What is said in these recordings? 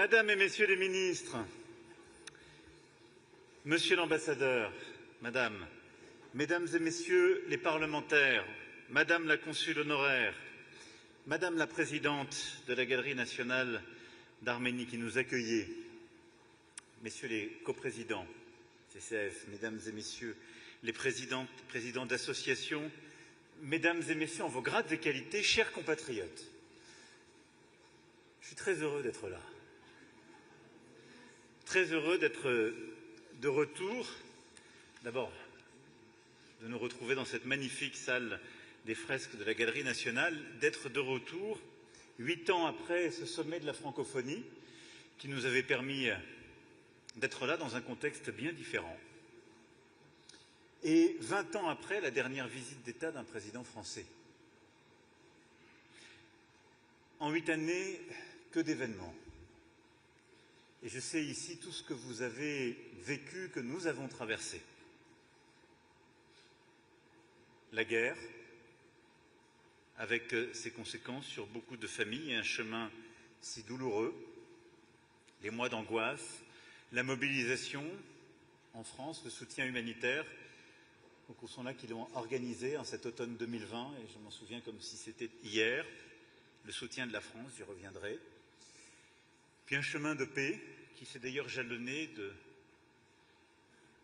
Mesdames et Messieurs les ministres, Monsieur l'ambassadeur, Madame, Mesdames et Messieurs les parlementaires, Madame la consul honoraire, Madame la présidente de la Galerie nationale d'Arménie qui nous accueillait, Messieurs les coprésidents CCAF, Mesdames et Messieurs les présidents d'associations, Mesdames et Messieurs en vos grades et qualités, chers compatriotes, je suis très heureux d'être là. Très heureux d'être de retour, d'abord de nous retrouver dans cette magnifique salle des fresques de la Galerie nationale, d'être de retour 8 ans après ce sommet de la francophonie qui nous avait permis d'être là dans un contexte bien différent. Et 20 ans après la dernière visite d'État d'un président français. En 8 années, que d'événements. Et je sais ici tout ce que vous avez vécu, que nous avons traversé. La guerre, avec ses conséquences sur beaucoup de familles et un chemin si douloureux, les mois d'angoisse, la mobilisation en France, le soutien humanitaire, beaucoup sont là qui l'ont organisé en cet automne 2020, et je m'en souviens comme si c'était hier, le soutien de la France, j'y reviendrai. Puis un chemin de paix qui s'est d'ailleurs jalonné de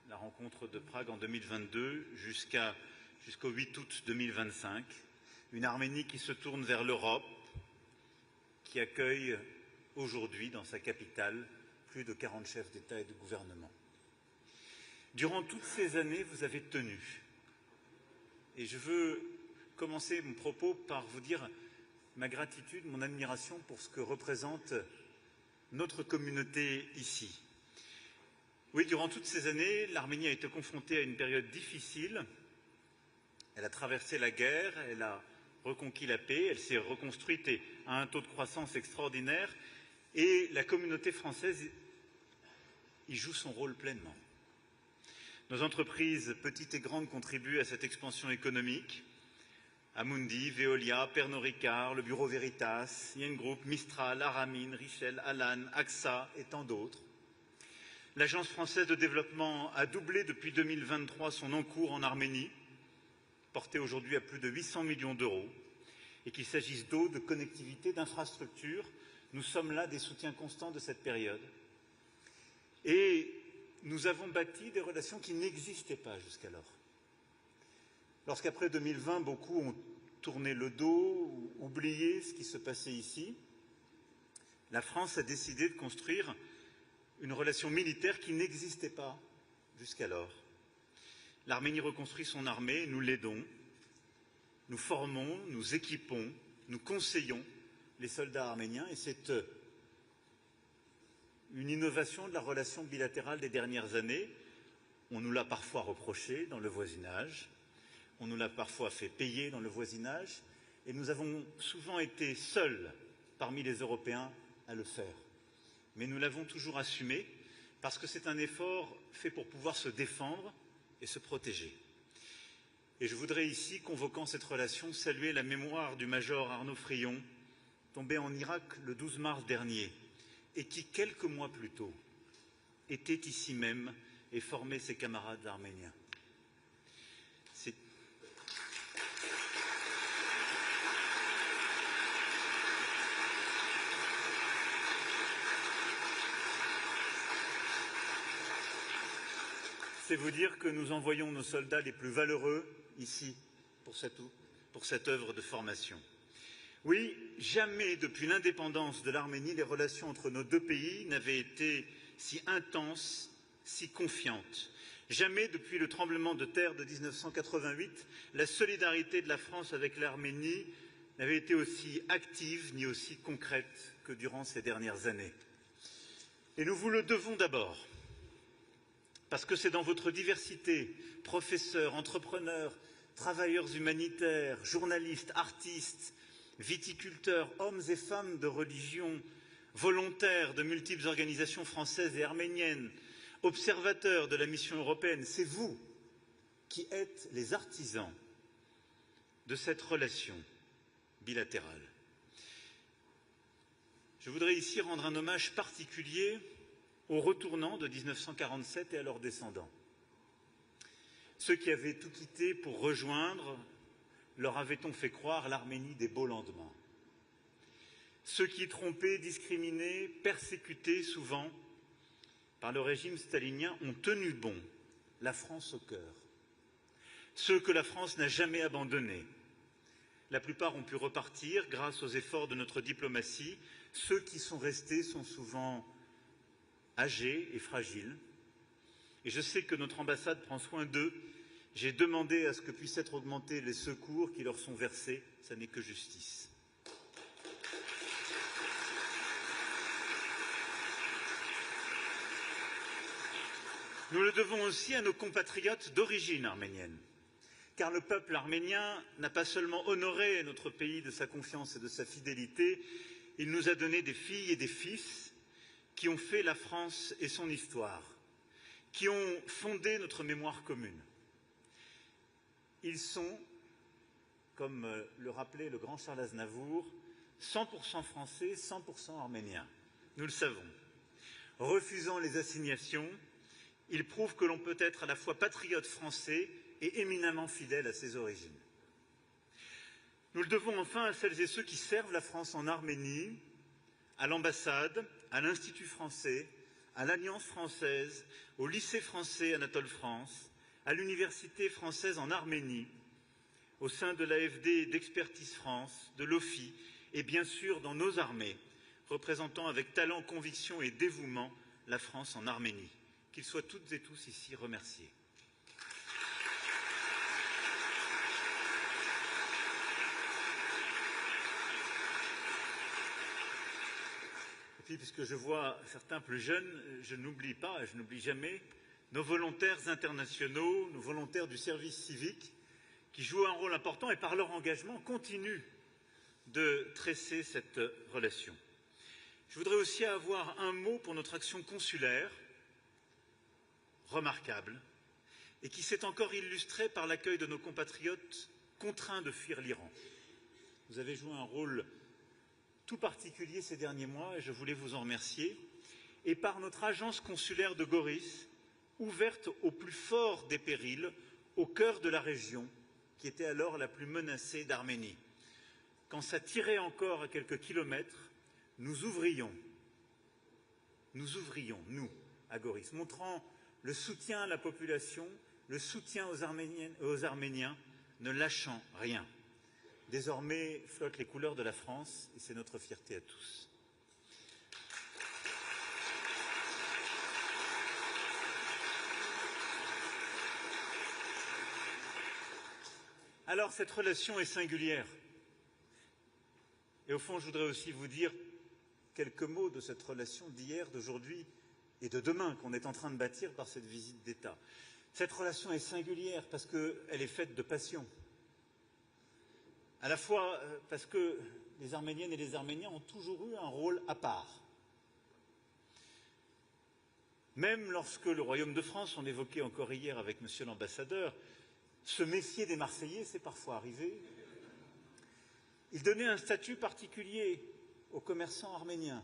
la rencontre de Prague en 2022 jusqu'au 8 août 2025. Une Arménie qui se tourne vers l'Europe, qui accueille aujourd'hui dans sa capitale plus de 40 chefs d'État et de gouvernement. Durant toutes ces années, vous avez tenu. Et je veux commencer mon propos par vous dire ma gratitude, mon admiration pour ce que représente notre communauté ici. Oui, durant toutes ces années, l'Arménie a été confrontée à une période difficile. Elle a traversé la guerre, elle a reconquis la paix, elle s'est reconstruite et à un taux de croissance extraordinaire. Et la communauté française y joue son rôle pleinement. Nos entreprises, petites et grandes, contribuent à cette expansion économique. Amundi, Veolia, Pernod Ricard, le Bureau Veritas, Yen Group, Mistral, Aramine, Richel, Alan, AXA et tant d'autres. L'Agence française de développement a doublé depuis 2023 son encours en Arménie, porté aujourd'hui à plus de 800 millions d'euros. Et qu'il s'agisse d'eau, de connectivité, d'infrastructures, nous sommes là des soutiens constants de cette période. Et nous avons bâti des relations qui n'existaient pas jusqu'alors. Lorsqu'après 2020, beaucoup ont tourné le dos ou oublié ce qui se passait ici, la France a décidé de construire une relation militaire qui n'existait pas jusqu'alors. L'Arménie reconstruit son armée, nous l'aidons, nous formons, nous équipons, nous conseillons les soldats arméniens et c'est une innovation de la relation bilatérale des dernières années. On nous l'a parfois reproché dans le voisinage. On nous l'a parfois fait payer dans le voisinage et nous avons souvent été seuls parmi les Européens à le faire. Mais nous l'avons toujours assumé parce que c'est un effort fait pour pouvoir se défendre et se protéger. Et je voudrais ici, convoquant cette relation, saluer la mémoire du major Arnaud Frion, tombé en Irak le 12 mars dernier et qui, quelques mois plus tôt, était ici même et formait ses camarades arméniens. C'est vous dire que nous envoyons nos soldats les plus valeureux ici pour cette œuvre de formation. Oui, jamais depuis l'indépendance de l'Arménie, les relations entre nos deux pays n'avaient été si intenses, si confiantes. Jamais depuis le tremblement de terre de 1988, la solidarité de la France avec l'Arménie n'avait été aussi active ni aussi concrète que durant ces dernières années. Et nous vous le devons d'abord. Parce que c'est dans votre diversité, professeurs, entrepreneurs, travailleurs humanitaires, journalistes, artistes, viticulteurs, hommes et femmes de religion, volontaires de multiples organisations françaises et arméniennes, observateurs de la mission européenne, c'est vous qui êtes les artisans de cette relation bilatérale. Je voudrais ici rendre un hommage particulier aux retournants de 1947 et à leurs descendants. Ceux qui avaient tout quitté pour rejoindre, leur avait-on fait croire l'Arménie des beaux lendemains. Ceux qui, trompés, discriminés, persécutés souvent par le régime stalinien, ont tenu bon, la France au cœur. Ceux que la France n'a jamais abandonnés. La plupart ont pu repartir grâce aux efforts de notre diplomatie. Ceux qui sont restés sont souvent âgés et fragiles. Et je sais que notre ambassade prend soin d'eux. J'ai demandé à ce que puissent être augmentés les secours qui leur sont versés. Ça n'est que justice. Nous le devons aussi à nos compatriotes d'origine arménienne. Car le peuple arménien n'a pas seulement honoré notre pays de sa confiance et de sa fidélité, il nous a donné des filles et des fils qui ont fait la France et son histoire, qui ont fondé notre mémoire commune. Ils sont, comme le rappelait le grand Charles Aznavour, 100% français, 100% arméniens. Nous le savons. Refusant les assignations, ils prouvent que l'on peut être à la fois patriote français et éminemment fidèle à ses origines. Nous le devons enfin à celles et ceux qui servent la France en Arménie, à l'ambassade, à l'Institut français, à l'Alliance française, au lycée français Anatole France, à l'Université française en Arménie, au sein de l'AFD d'Expertise France, de l'OFI et bien sûr dans nos armées, représentant avec talent, conviction et dévouement la France en Arménie. Qu'ils soient toutes et tous ici remerciés. Et puis, puisque je vois certains plus jeunes, je n'oublie pas, je n'oublie jamais, nos volontaires internationaux, nos volontaires du service civique, qui jouent un rôle important et par leur engagement continuent de tresser cette relation. Je voudrais aussi avoir un mot pour notre action consulaire, remarquable, et qui s'est encore illustrée par l'accueil de nos compatriotes contraints de fuir l'Iran. Vous avez joué un rôle tout particulier ces derniers mois et je voulais vous en remercier, et par notre agence consulaire de Goris, ouverte au plus fort des périls, au cœur de la région, qui était alors la plus menacée d'Arménie. Quand ça tirait encore à quelques kilomètres, nous ouvrions, nous, à Goris, montrant le soutien à la population, le soutien aux Arméniens, ne lâchant rien. Désormais flottent les couleurs de la France et c'est notre fierté à tous. Alors cette relation est singulière. Et au fond, je voudrais aussi vous dire quelques mots de cette relation d'hier, d'aujourd'hui et de demain qu'on est en train de bâtir par cette visite d'État. Cette relation est singulière parce qu'elle est faite de passion. À la fois parce que les Arméniennes et les Arméniens ont toujours eu un rôle à part. Même lorsque le Royaume de France, on évoquait encore hier avec Monsieur l'ambassadeur, se méfier des Marseillais, c'est parfois arrivé. Il donnait un statut particulier aux commerçants arméniens,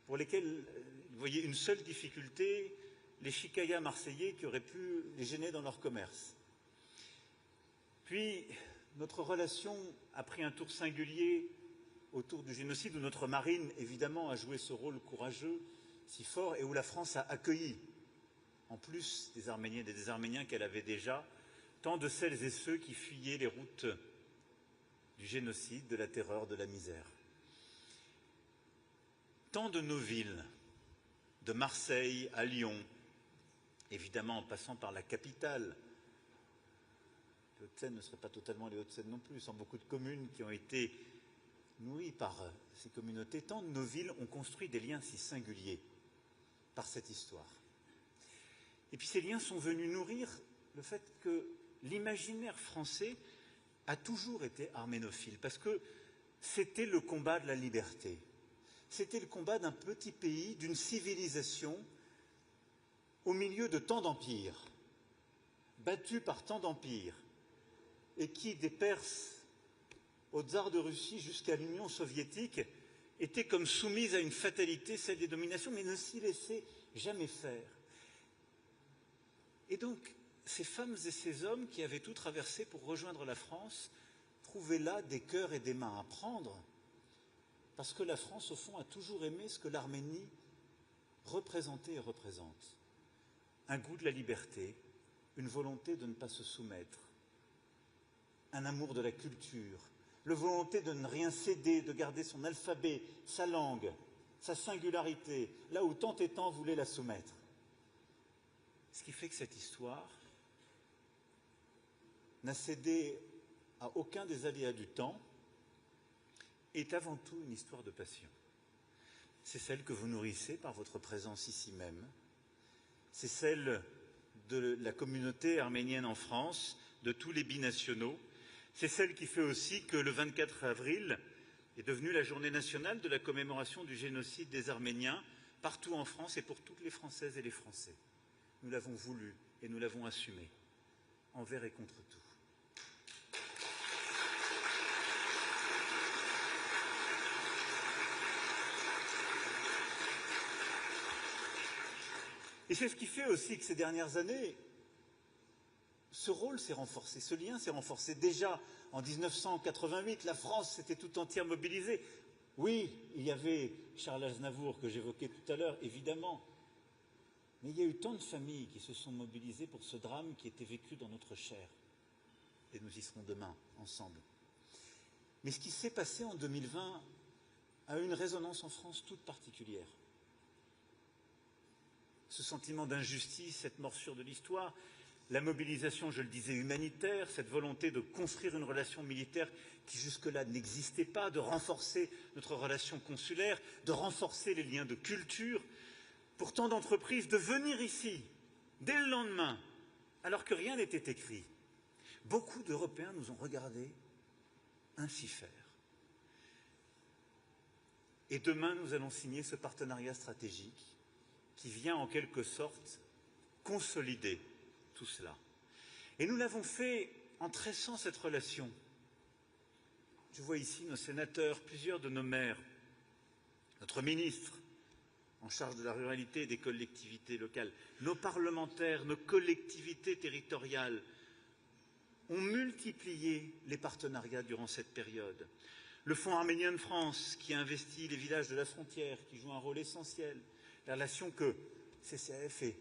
pour lesquels il voyait une seule difficulté, les chicayas marseillais qui auraient pu les gêner dans leur commerce. Puis, notre relation a pris un tour singulier autour du génocide, où notre marine, évidemment, a joué ce rôle courageux, si fort, et où la France a accueilli, en plus des Arméniennes et des Arméniens qu'elle avait déjà, tant de celles et ceux qui fuyaient les routes du génocide, de la terreur, de la misère. Tant de nos villes, de Marseille à Lyon, évidemment en passant par la capitale, les Hauts-de-Seine ne seraient pas totalement les Hauts-de-Seine non plus, sans beaucoup de communes qui ont été nourries par ces communautés, tant de nos villes ont construit des liens si singuliers par cette histoire. Et puis ces liens sont venus nourrir le fait que l'imaginaire français a toujours été arménophile, parce que c'était le combat de la liberté. C'était le combat d'un petit pays, d'une civilisation, au milieu de tant d'empires, battu par tant d'empires, et qui, des Perses au tsar de Russie jusqu'à l'Union soviétique, étaient comme soumises à une fatalité, celle des dominations, mais ne s'y laissaient jamais faire. Et donc, ces femmes et ces hommes qui avaient tout traversé pour rejoindre la France trouvaient là des cœurs et des mains à prendre, parce que la France, au fond, a toujours aimé ce que l'Arménie représentait et représente. Un goût de la liberté, une volonté de ne pas se soumettre, un amour de la culture, la volonté de ne rien céder, de garder son alphabet, sa langue, sa singularité, là où tant et tant voulaient la soumettre. Ce qui fait que cette histoire n'a cédé à aucun des aléas du temps, est avant tout une histoire de passion. C'est celle que vous nourrissez par votre présence ici même. C'est celle de la communauté arménienne en France, de tous les binationaux. C'est celle qui fait aussi que le 24 avril est devenue la journée nationale de la commémoration du génocide des Arméniens partout en France et pour toutes les Françaises et les Français. Nous l'avons voulu et nous l'avons assumé, envers et contre tout. Et c'est ce qui fait aussi que ces dernières années, ce rôle s'est renforcé, ce lien s'est renforcé. Déjà, en 1988, la France s'était tout entière mobilisée. Oui, il y avait Charles Aznavour que j'évoquais tout à l'heure, évidemment. Mais il y a eu tant de familles qui se sont mobilisées pour ce drame qui était vécu dans notre chair. Et nous y serons demain, ensemble. Mais ce qui s'est passé en 2020 a eu une résonance en France toute particulière. Ce sentiment d'injustice, cette morsure de l'histoire, la mobilisation, je le disais, humanitaire, cette volonté de construire une relation militaire qui jusque-là n'existait pas, de renforcer notre relation consulaire, de renforcer les liens de culture, pour tant d'entreprises, de venir ici, dès le lendemain, alors que rien n'était écrit. Beaucoup d'Européens nous ont regardés ainsi faire. Et demain, nous allons signer ce partenariat stratégique qui vient en quelque sorte consolider tout cela. Et nous l'avons fait en tressant cette relation. Je vois ici nos sénateurs, plusieurs de nos maires, notre ministre en charge de la ruralité et des collectivités locales, nos parlementaires, nos collectivités territoriales ont multiplié les partenariats durant cette période. Le Fonds arménien de France qui a investi les villages de la frontière, qui joue un rôle essentiel. La relation que CCAF et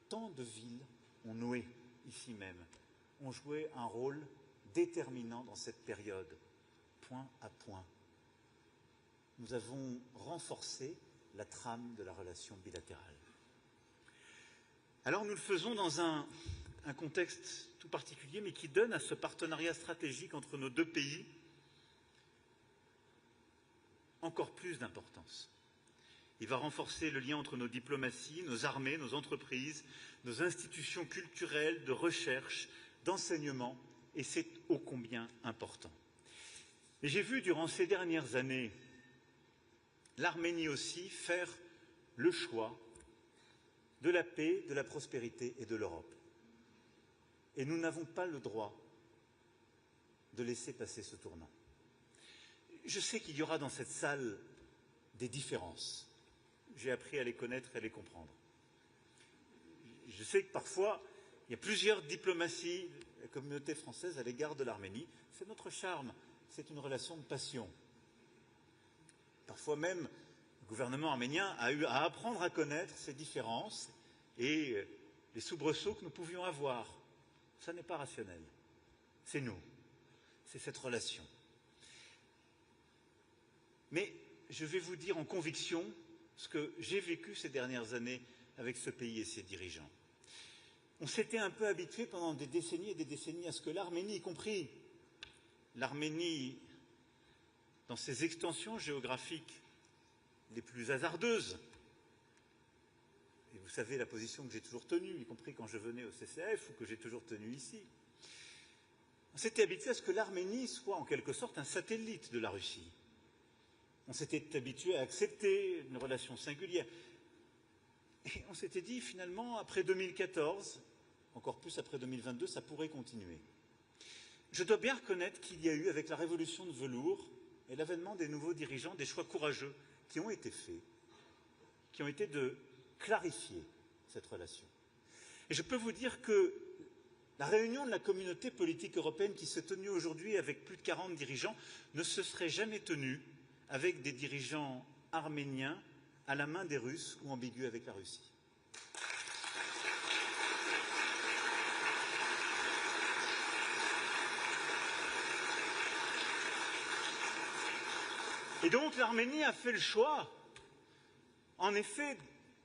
tant de villes ont noué ici même, ont joué un rôle déterminant dans cette période, point à point. Nous avons renforcé la trame de la relation bilatérale. Alors nous le faisons dans un contexte tout particulier, mais qui donne à ce partenariat stratégique entre nos deux pays encore plus d'importance. Il va renforcer le lien entre nos diplomaties, nos armées, nos entreprises, nos institutions culturelles, de recherche, d'enseignement, et c'est ô combien important. Et j'ai vu durant ces dernières années l'Arménie aussi faire le choix de la paix, de la prospérité et de l'Europe. Et nous n'avons pas le droit de laisser passer ce tournant. Je sais qu'il y aura dans cette salle des différences. J'ai appris à les connaître et à les comprendre. Je sais que parfois, il y a plusieurs diplomaties de la communauté française à l'égard de l'Arménie. C'est notre charme, c'est une relation de passion. Parfois même, le gouvernement arménien a eu à apprendre à connaître ces différences et les soubresauts que nous pouvions avoir. Ça n'est pas rationnel. C'est nous. C'est cette relation. Mais je vais vous dire en conviction ce que j'ai vécu ces dernières années avec ce pays et ses dirigeants. On s'était un peu habitué pendant des décennies et des décennies à ce que l'Arménie, y compris l'Arménie dans ses extensions géographiques les plus hasardeuses, et vous savez la position que j'ai toujours tenue, y compris quand je venais au CCAF ou que j'ai toujours tenue ici, on s'était habitué à ce que l'Arménie soit en quelque sorte un satellite de la Russie. On s'était habitué à accepter une relation singulière. Et on s'était dit, finalement, après 2014, encore plus après 2022, ça pourrait continuer. Je dois bien reconnaître qu'il y a eu, avec la révolution de velours, et l'avènement des nouveaux dirigeants, des choix courageux qui ont été faits, qui ont été de clarifier cette relation. Et je peux vous dire que la réunion de la communauté politique européenne qui s'est tenue aujourd'hui avec plus de 40 dirigeants ne se serait jamais tenue avec des dirigeants arméniens à la main des Russes ou ambigus avec la Russie. Et donc l'Arménie a fait le choix, en effet,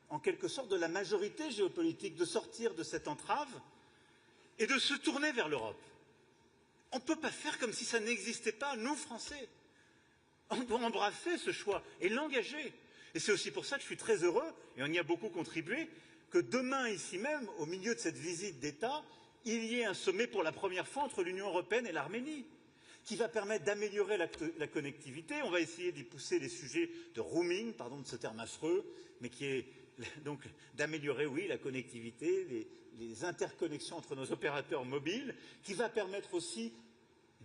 en quelque sorte, de la majorité géopolitique, de sortir de cette entrave et de se tourner vers l'Europe. On ne peut pas faire comme si ça n'existait pas, nous, Français. On doit embrasser ce choix et l'engager. Et c'est aussi pour ça que je suis très heureux, et on y a beaucoup contribué, que demain, ici même, au milieu de cette visite d'État, il y ait un sommet pour la première fois entre l'Union européenne et l'Arménie, qui va permettre d'améliorer la connectivité. On va essayer d'y pousser les sujets de roaming, pardon de ce terme affreux, mais qui est donc d'améliorer, oui, la connectivité, les interconnexions entre nos opérateurs mobiles, qui va permettre aussi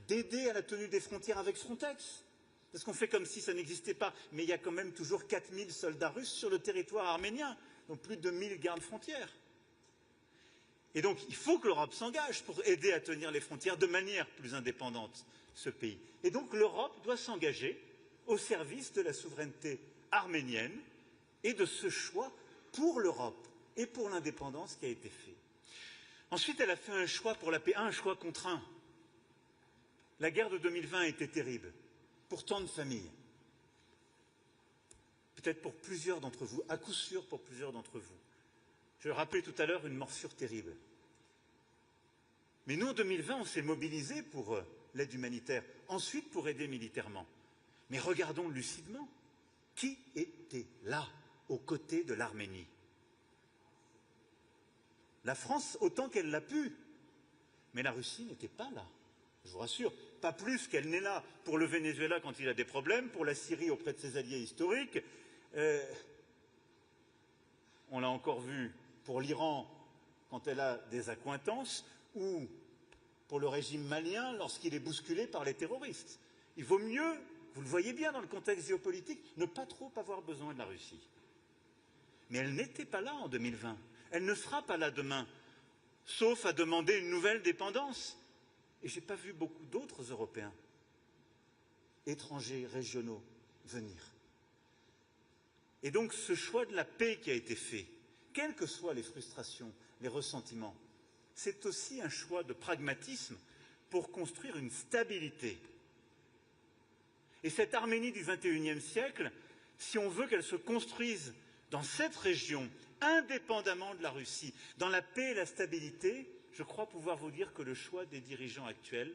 d'aider à la tenue des frontières avec Frontex. Parce qu'on fait comme si ça n'existait pas, mais il y a quand même toujours 4000 soldats russes sur le territoire arménien, donc plus de 1000 gardes frontières. Et donc il faut que l'Europe s'engage pour aider à tenir les frontières de manière plus indépendante, ce pays. Et donc l'Europe doit s'engager au service de la souveraineté arménienne et de ce choix pour l'Europe et pour l'indépendance qui a été fait. Ensuite, elle a fait un choix pour la paix, un choix contraint. La guerre de 2020 a été terrible pour tant de familles. Peut-être pour plusieurs d'entre vous, à coup sûr pour plusieurs d'entre vous. Je le rappelais tout à l'heure, une morsure terrible. Mais nous, en 2020, on s'est mobilisés pour l'aide humanitaire, ensuite pour aider militairement. Mais regardons lucidement, qui était là, aux côtés de l'Arménie? La France, autant qu'elle l'a pu, mais la Russie n'était pas là, je vous rassure, pas plus qu'elle n'est là pour le Venezuela quand il a des problèmes, pour la Syrie auprès de ses alliés historiques. On l'a encore vu pour l'Iran quand elle a des accointances, ou pour le régime malien lorsqu'il est bousculé par les terroristes. Il vaut mieux, vous le voyez bien dans le contexte géopolitique, ne pas trop avoir besoin de la Russie. Mais elle n'était pas là en 2020. Elle ne sera pas là demain, sauf à demander une nouvelle dépendance. Et je n'ai pas vu beaucoup d'autres Européens, étrangers, régionaux, venir. Et donc ce choix de la paix qui a été fait, quelles que soient les frustrations, les ressentiments, c'est aussi un choix de pragmatisme pour construire une stabilité. Et cette Arménie du XXIe siècle, si on veut qu'elle se construise dans cette région, indépendamment de la Russie, dans la paix et la stabilité, je crois pouvoir vous dire que le choix des dirigeants actuels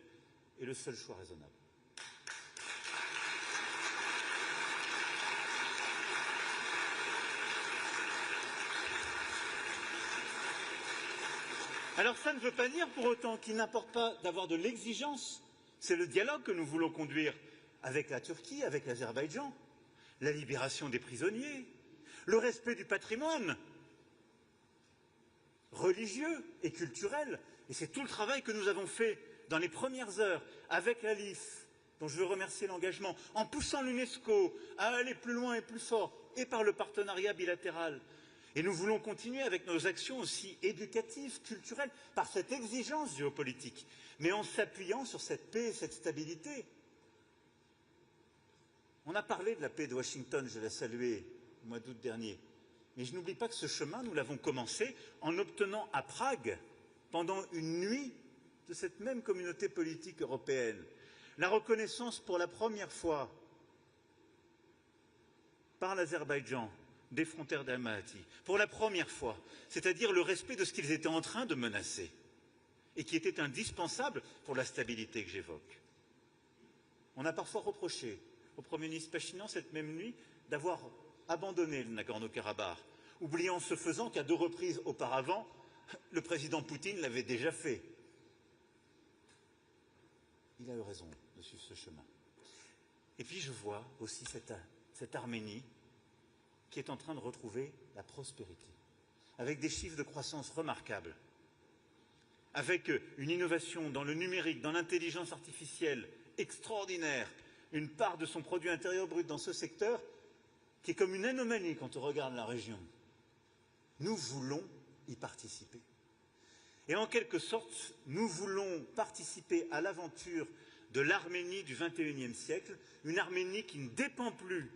est le seul choix raisonnable. Alors ça ne veut pas dire pour autant qu'il n'importe pas d'avoir de l'exigence. C'est le dialogue que nous voulons conduire avec la Turquie, avec l'Azerbaïdjan, la libération des prisonniers, le respect du patrimoine religieux et culturel. Et c'est tout le travail que nous avons fait dans les premières heures avec la LIS, dont je veux remercier l'engagement, en poussant l'UNESCO à aller plus loin et plus fort, et par le partenariat bilatéral. Et nous voulons continuer avec nos actions aussi éducatives, culturelles, par cette exigence géopolitique, mais en s'appuyant sur cette paix et cette stabilité. On a parlé de la paix de Washington, je l'ai saluée au mois d'août dernier. Mais je n'oublie pas que ce chemin, nous l'avons commencé en obtenant à Prague, pendant une nuit de cette même communauté politique européenne, la reconnaissance pour la première fois par l'Azerbaïdjan des frontières d'Almaty, pour la première fois, c'est-à-dire le respect de ce qu'ils étaient en train de menacer et qui était indispensable pour la stabilité que j'évoque. On a parfois reproché au Premier ministre Pachinian cette même nuit d'avoir abandonné le Nagorno-Karabakh, oubliant ce faisant qu'à 2 reprises auparavant, le président Poutine l'avait déjà fait. Il a eu raison de suivre ce chemin. Et puis je vois aussi cette Arménie qui est en train de retrouver la prospérité, avec des chiffres de croissance remarquables, avec une innovation dans le numérique, dans l'intelligence artificielle extraordinaire, une part de son produit intérieur brut dans ce secteur qui est comme une anomalie quand on regarde la région. Nous voulons y participer. Et en quelque sorte, nous voulons participer à l'aventure de l'Arménie du XXIe siècle, une Arménie qui ne dépend plus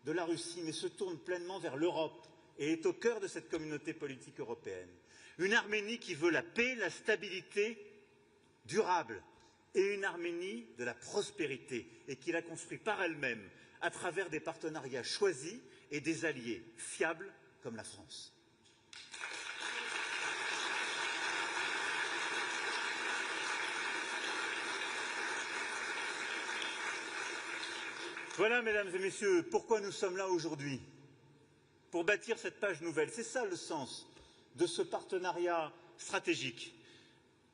de la Russie, mais se tourne pleinement vers l'Europe et est au cœur de cette communauté politique européenne. Une Arménie qui veut la paix, la stabilité durable, et une Arménie de la prospérité, et qui la construit par elle-même à travers des partenariats choisis et des alliés fiables comme la France. Voilà, mesdames et messieurs, pourquoi nous sommes là aujourd'hui. Pour bâtir cette page nouvelle. C'est ça le sens de ce partenariat stratégique.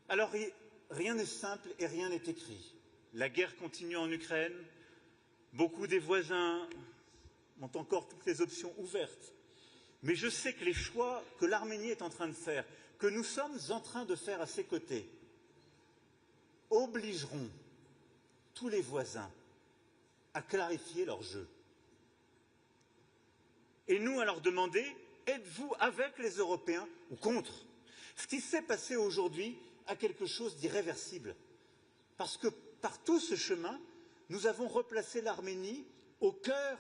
Alors, rien n'est simple et rien n'est écrit. La guerre continue en Ukraine. Beaucoup des voisins ont encore toutes les options ouvertes. Mais je sais que les choix que l'Arménie est en train de faire, que nous sommes en train de faire à ses côtés, obligeront tous les voisins à clarifier leur jeu. Et nous à leur demander, êtes-vous avec les Européens ou contre? Ce qui s'est passé aujourd'hui a quelque chose d'irréversible. Parce que par tout ce chemin, nous avons replacé l'Arménie au cœur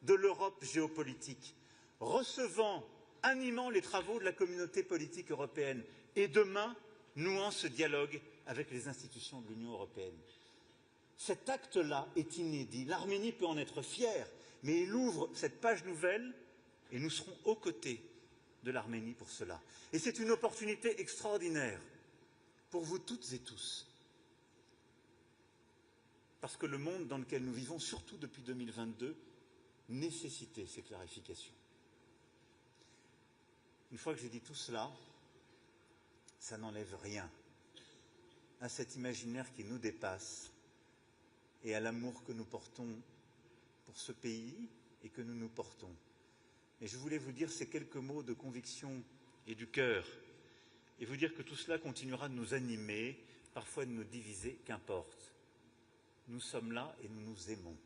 de l'Europe géopolitique, recevant, animant les travaux de la communauté politique européenne et demain, nouant ce dialogue avec les institutions de l'Union européenne. Cet acte-là est inédit. L'Arménie peut en être fière, mais il ouvre cette page nouvelle et nous serons aux côtés de l'Arménie pour cela. Et c'est une opportunité extraordinaire pour vous toutes et tous. Parce que le monde dans lequel nous vivons, surtout depuis 2022, nécessitait ces clarifications. Une fois que j'ai dit tout cela, ça n'enlève rien à cet imaginaire qui nous dépasse et à l'amour que nous portons pour ce pays et que nous nous portons. Et je voulais vous dire ces quelques mots de conviction et du cœur, et vous dire que tout cela continuera de nous animer, parfois de nous diviser, qu'importe. Nous sommes là et nous nous aimons.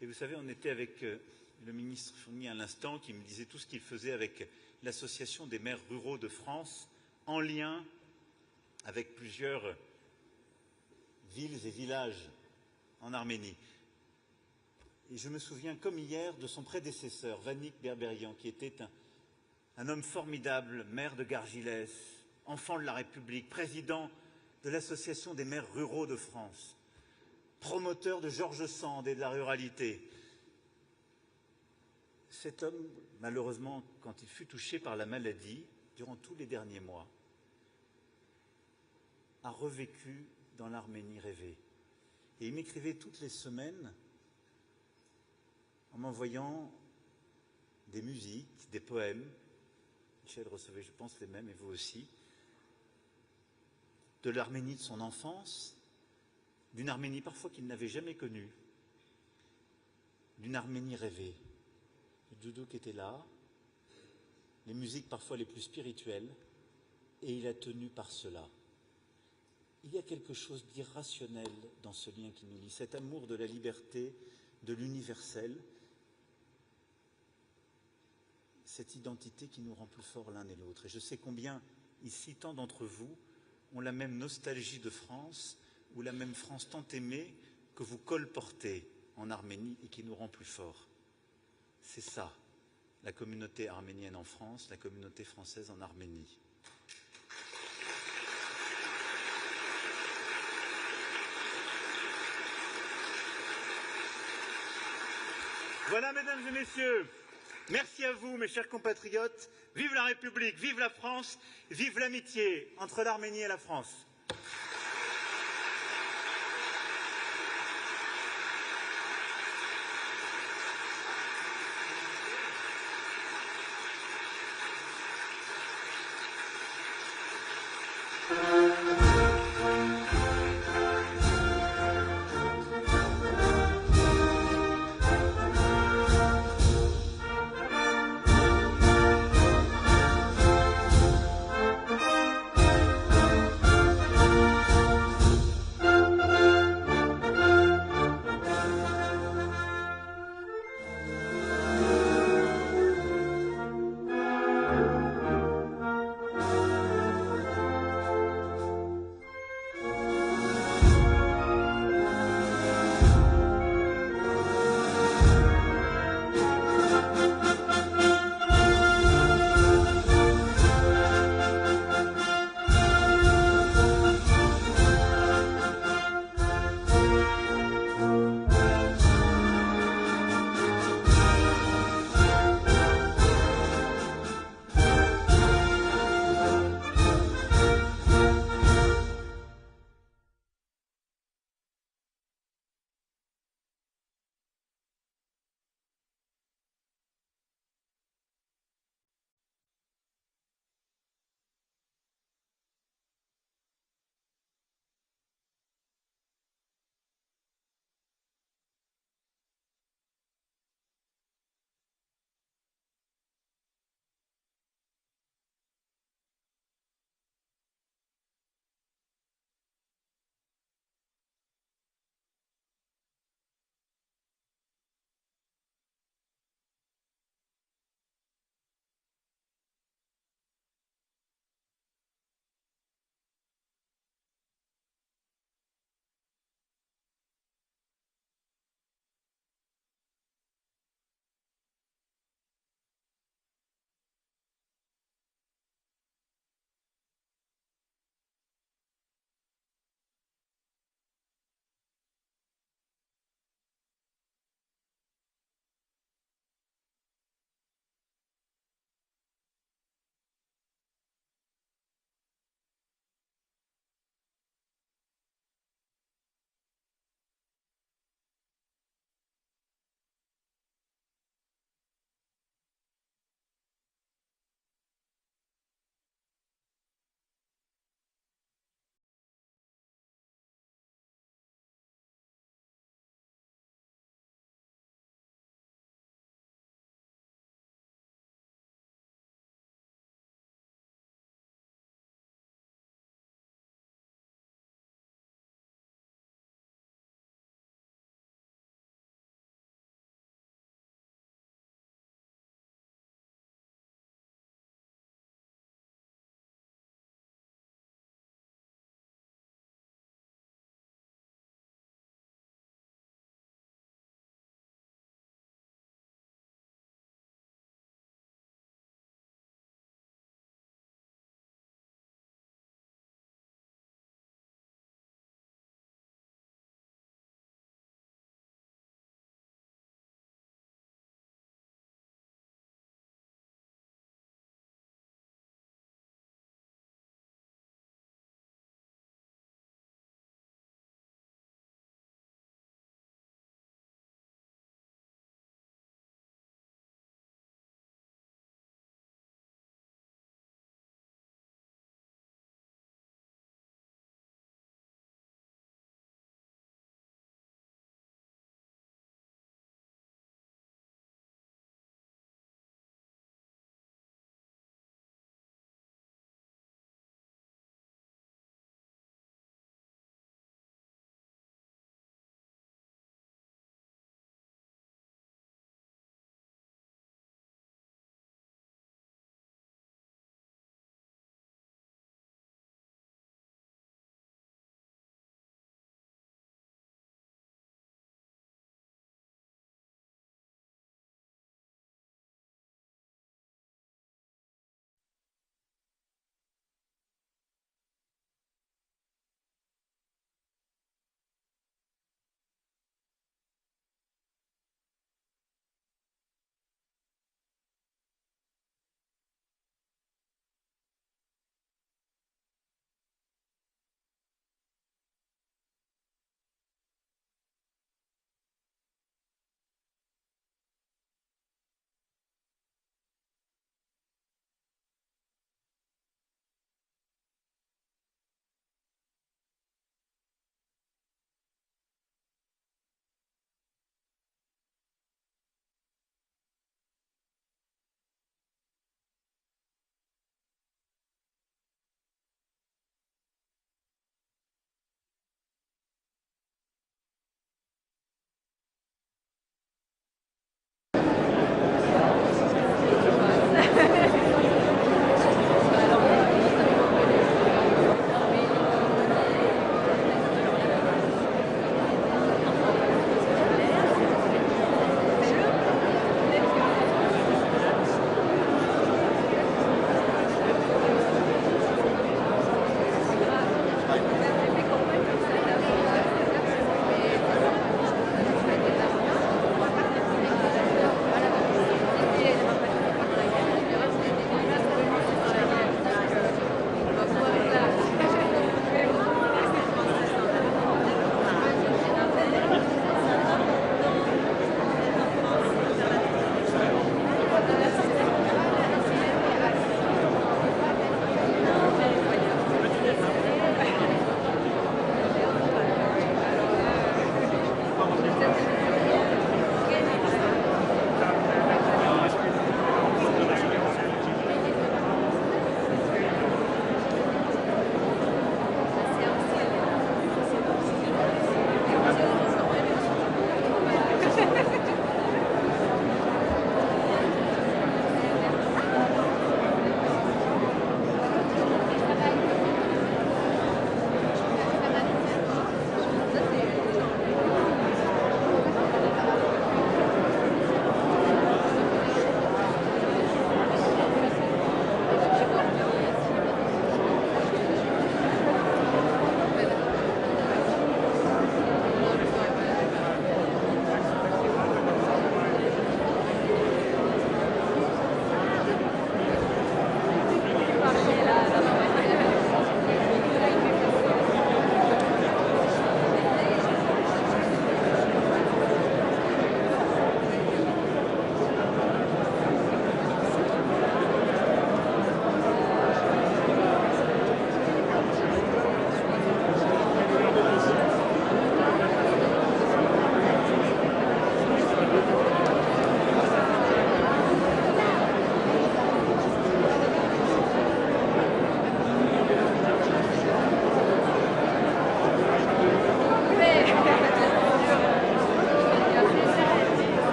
Et vous savez, on était avec le ministre Fournier à l'instant qui me disait tout ce qu'il faisait avec l'Association des maires ruraux de France, en lien avec plusieurs villes et villages en Arménie. Et je me souviens comme hier de son prédécesseur, Vanik Berberian, qui était un homme formidable, maire de Gargilès, enfant de la République, président de l'Association des maires ruraux de France, promoteur de Georges Sand et de la ruralité. Cet homme, malheureusement, quand il fut touché par la maladie, durant tous les derniers mois, a revécu dans l'Arménie rêvée. Et il m'écrivait toutes les semaines en m'envoyant des musiques, des poèmes. Michel recevait, je pense, les mêmes, et vous aussi. De l'Arménie de son enfance, d'une Arménie parfois qu'il n'avait jamais connue, d'une Arménie rêvée. Le doudouk était là, les musiques parfois les plus spirituelles, et il a tenu par cela. Il y a quelque chose d'irrationnel dans ce lien qui nous lie, cet amour de la liberté, de l'universel, cette identité qui nous rend plus forts l'un et l'autre. Et je sais combien, ici, tant d'entre vous ont la même nostalgie de France, ou la même France tant aimée que vous colportez en Arménie et qui nous rend plus forts. C'est ça, la communauté arménienne en France, la communauté française en Arménie. Voilà, mesdames et messieurs, merci à vous, mes chers compatriotes. Vive la République, vive la France, vive l'amitié entre l'Arménie et la France.